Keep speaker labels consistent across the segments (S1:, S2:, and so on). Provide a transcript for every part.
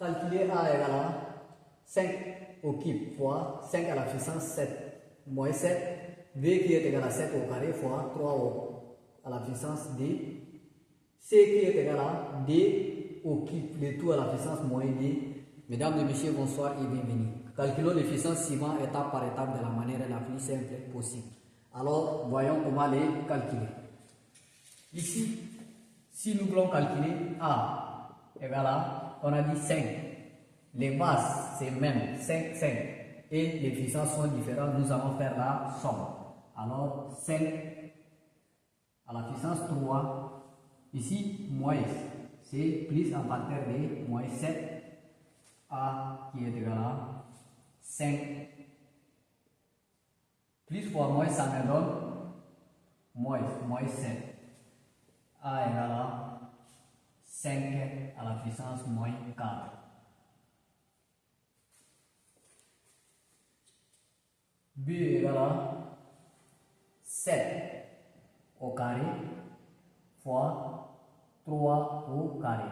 S1: Calculer A égale à 5 au cube fois 5 à la puissance 7 moins 7. V qui est égal à 7 au carré fois 3 à la puissance D. C qui est égal à D au cube, le tout à la puissance moins D. Mesdames et messieurs, bonsoir et bienvenue. Calculons l'efficience suivant étape par étape de la manière la plus simple possible. Alors, voyons comment les calculer. Ici, si nous voulons calculer A égale à, on a dit 5. Les bases, c'est même 5, 5. Et les puissances sont différentes, nous allons faire la somme. Alors, 5 à la puissance 3. Ici, moins, c'est plus un facteur de moins 7. A qui est égal à 5. Plus fois moins, ça me donne moins 7. A égale à 5 à la puissance moins 4. B égale à 7 au carré fois 3 au carré.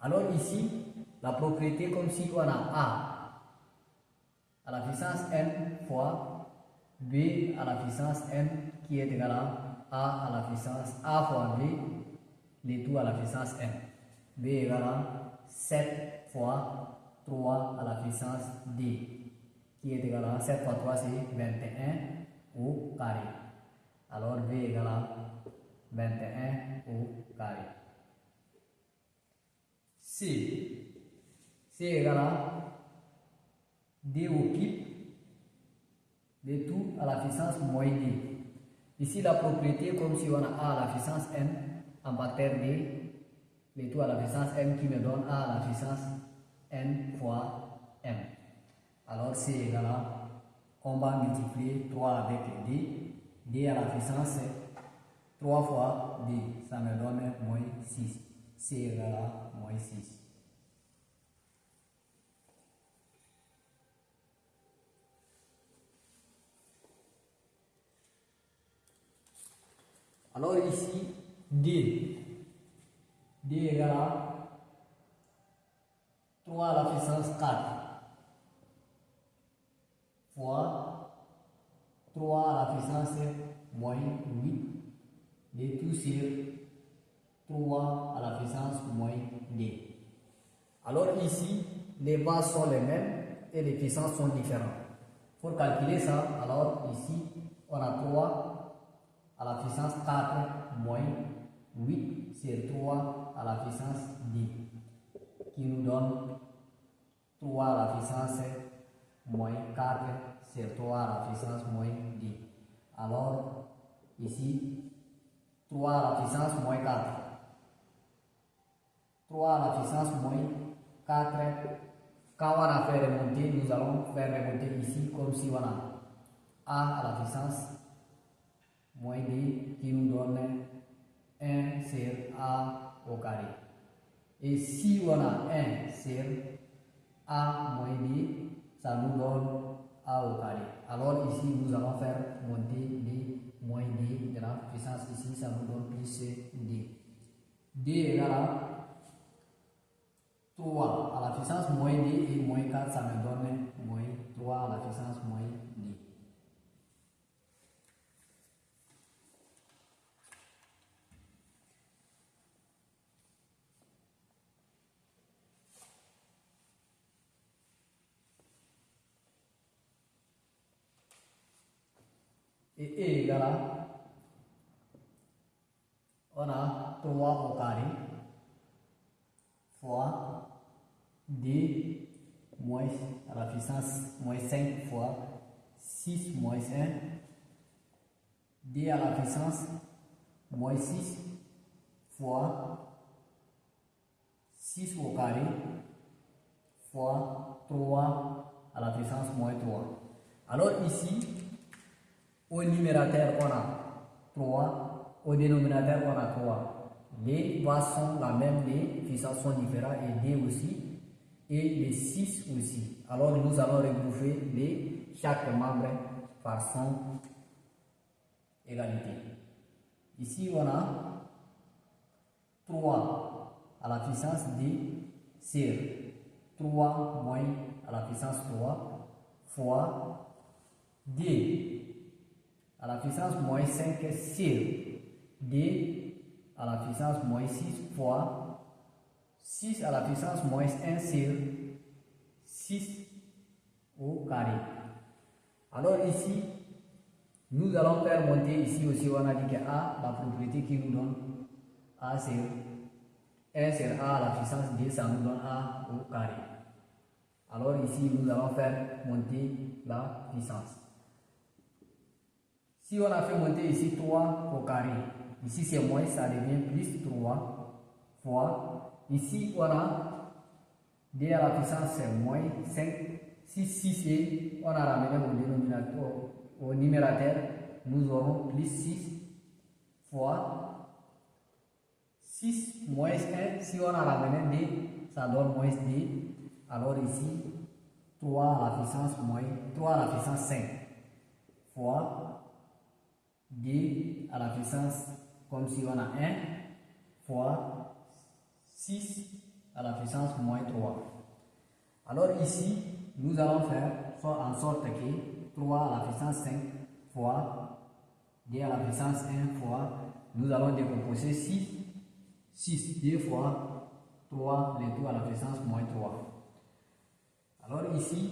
S1: Alors ici, la propriété comme si on a A à la puissance n fois B à la puissance n qui est égal à A la puissance A fois B, le tout à la puissance n. B égale à 7 fois 3 à la puissance D, qui est égal à 7 fois 3 c'est 21 au carré. Alors B égale à 21 au carré. C égale à D au cube, le tout à la puissance moins D. Ici la propriété comme si on a A à la puissance n en facteur D, le tout à la puissance m qui me donne A à la puissance n fois m. Alors C égale à, on va multiplier 3 avec D, D à la puissance 3 fois D, ça me donne moins 6. C égale à moins 6. Alors ici, D égale à 3 à la puissance 4 fois 3 à la puissance moins 8, D tout sur 3 à la puissance moins D. Alors ici, les bases sont les mêmes et les puissances sont différentes. Pour calculer ça, alors ici, on a 3 à la puissance 4 moins 8 sur 3 à la puissance D, qui nous donne 3 à la puissance moins 4 sur 3 à la puissance moins D. Alors, ici, 3 à la puissance moins 4. 3 à la puissance moins 4. Quand on a fait remonter, nous allons faire remonter ici comme si on a A à la puissance moins D qui nous donne 1 sur A au carré. Et si on a 1 sur A moins D, ça nous donne A au carré. Alors ici, nous allons faire monter D moins D de la puissance ici, ça nous donne plus D. D égale à 3 à la puissance moins D et moins 4, ça me donne moins 3 à la puissance moins D. Et E égale à, on a 3 au carré fois D moins à la puissance moins 5 fois 6 moins 1, D à la puissance moins 6 fois 6 au carré fois 3 à la puissance moins 3. Alors ici, au numérateur on a 3, au dénominateur on a 3. Les bases sont la même, les puissances sont différentes et D aussi, et les 6 aussi. Alors nous allons regrouper chaque membre par son égalité. Ici on a 3 à la puissance D sur 3 moins à la puissance 3 fois d à la puissance moins 5 sur d à la puissance moins 6 fois 6 à la puissance moins 1 sur 6 au carré. Alors ici, nous allons faire monter ici aussi, on a dit que A, la propriété qui nous donne A sur 1 sur A à la puissance d, ça nous donne A au carré. Alors ici, nous allons faire monter la puissance. Si on a fait monter ici 3 au carré, ici c'est moins, ça devient plus 3 fois, ici on a d à la puissance c'est moins 5, 6 et on a ramené au dénominateur, au numérateur, nous aurons plus 6 fois 6 moins 1, si on a ramené d, ça donne moins d, alors ici 3 à la puissance moins 3 à la puissance 5 fois d à la puissance comme si on a 1 fois 6 à la puissance moins 3. Alors ici, nous allons faire en sorte que 3 à la puissance 5 fois d à la puissance 1 fois, nous allons décomposer 6 d fois 3 le tout à la puissance moins 3. Alors ici,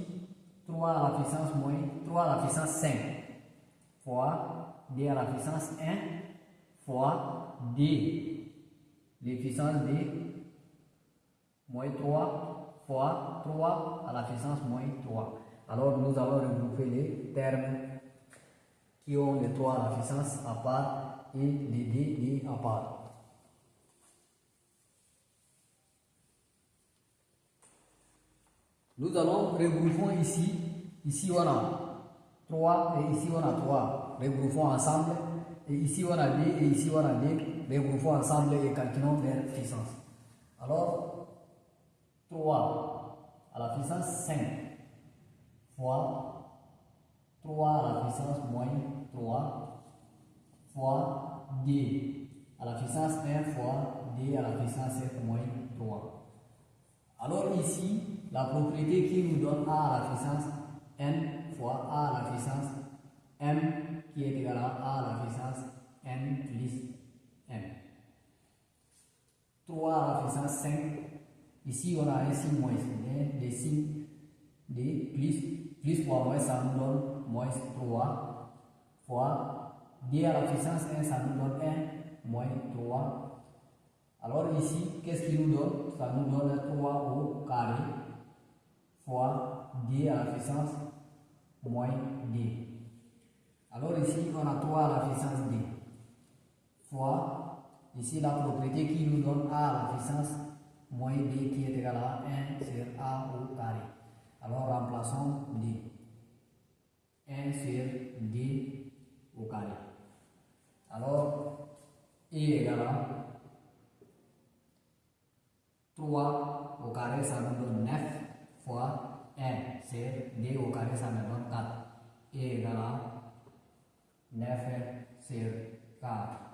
S1: 3 à la puissance moins 3 à la puissance 5 fois d à la puissance 1 fois d, les puissances d moins 3 fois 3 à la puissance moins 3. Alors nous allons regrouper les termes qui ont les 3 à la puissance à part et les d à part. Nous allons regrouper ici on a 3 et ici on a 3, regroupons ensemble, et ici on a d et ici on a d, regroupons ensemble et calculons leur puissance. Alors 3 à la puissance 5 fois 3 à la puissance moins 3 fois d à la puissance 1 fois d à la puissance 7 moins 3. Alors ici, la propriété qui nous donne a à la puissance n fois a à la puissance m qui est égal à a à la puissance n plus m. 3 à la puissance 5, ici on a un signe moins, des signes de plus fois moins, ça nous donne moins 3 fois d à la puissance 1, ça nous donne 1 moins 3. Alors ici, qu'est-ce qu'il nous donne? Ça nous donne 3 au carré fois d à la puissance moins d. Alors ici, on a 3 à la puissance d fois, ici la propriété qui nous donne a à la puissance moins d qui est égal à 1 sur a au carré. Alors remplaçons d. 1 sur d au carré. Alors, e égale à 3 au carré, ça nous donne 9 fois 1 sur d au carré, ça me donne 4. E égale à 9 sur 4.